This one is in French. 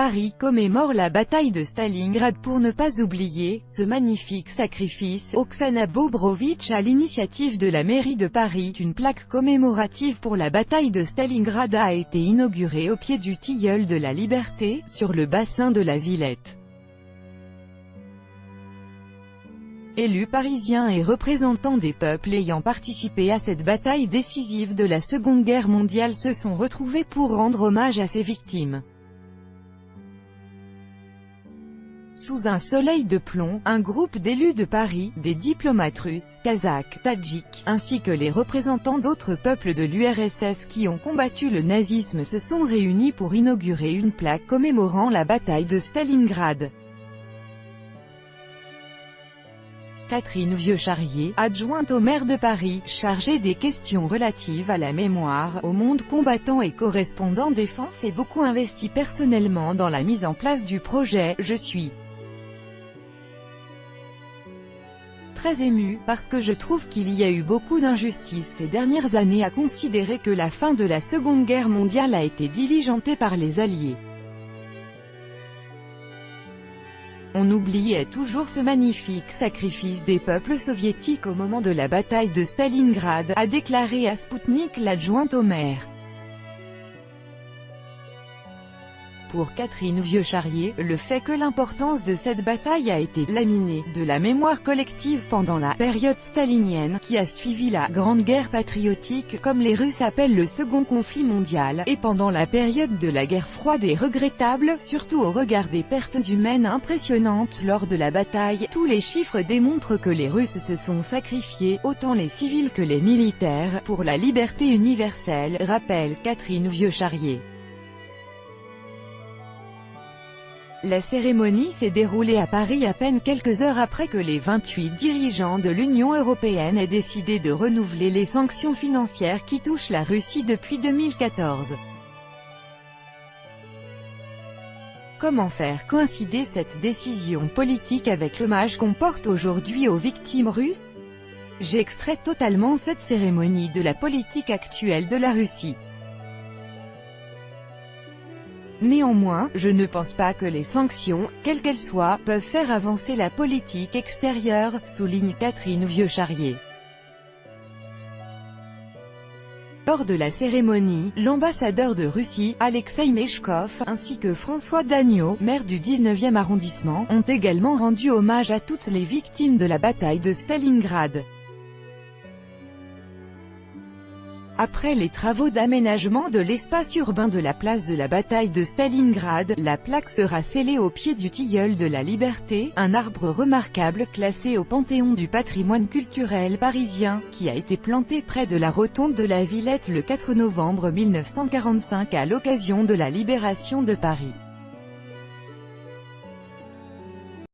Paris commémore la bataille de Stalingrad pour ne pas oublier ce magnifique sacrifice. Oksana Bobrovitch à l'initiative de la mairie de Paris, une plaque commémorative pour la bataille de Stalingrad a été inaugurée au pied du tilleul de la Liberté, sur le bassin de la Villette. Élus parisiens et représentants des peuples ayant participé à cette bataille décisive de la Seconde Guerre mondiale se sont retrouvés pour rendre hommage à ces victimes. Sous un soleil de plomb, un groupe d'élus de Paris, des diplomates russes, kazakhs, tadjiks, ainsi que les représentants d'autres peuples de l'URSS qui ont combattu le nazisme se sont réunis pour inaugurer une plaque commémorant la bataille de Stalingrad. Catherine Vieux-Charrier, adjointe au maire de Paris, chargée des questions relatives à la mémoire, au monde combattant et correspondant défense s'est beaucoup investie personnellement dans la mise en place du projet. Je suis très émue, parce que je trouve qu'il y a eu beaucoup d'injustices ces dernières années à considérer que la fin de la Seconde Guerre mondiale a été diligentée par les Alliés. On oubliait toujours ce magnifique sacrifice des peuples soviétiques au moment de la bataille de Stalingrad, a déclaré à Sputnik l'adjointe au maire. Pour Catherine Vieux-Charrier, le fait que l'importance de cette bataille a été laminée de la mémoire collective pendant la période stalinienne, qui a suivi la Grande Guerre patriotique, comme les Russes appellent le second conflit mondial, et pendant la période de la guerre froide est regrettable, surtout au regard des pertes humaines impressionnantes lors de la bataille. Tous les chiffres démontrent que les Russes se sont sacrifiés, autant les civils que les militaires, pour la liberté universelle, rappelle Catherine Vieux-Charrier. La cérémonie s'est déroulée à Paris à peine quelques heures après que les 28 dirigeants de l'Union européenne aient décidé de renouveler les sanctions financières qui touchent la Russie depuis 2014. Comment faire coïncider cette décision politique avec l'hommage qu'on porte aujourd'hui aux victimes russes? J'extrais totalement cette cérémonie de la politique actuelle de la Russie. Néanmoins, je ne pense pas que les sanctions, quelles qu'elles soient, peuvent faire avancer la politique extérieure, souligne Catherine Vieux-Charrier. Lors de la cérémonie, l'ambassadeur de Russie, Alexei Meshkov, ainsi que François Dagneau, maire du 19e arrondissement, ont également rendu hommage à toutes les victimes de la bataille de Stalingrad. Après les travaux d'aménagement de l'espace urbain de la place de la bataille de Stalingrad, la plaque sera scellée au pied du tilleul de la Liberté, un arbre remarquable classé au Panthéon du patrimoine culturel parisien, qui a été planté près de la rotonde de la Villette le 4 novembre 1945 à l'occasion de la libération de Paris.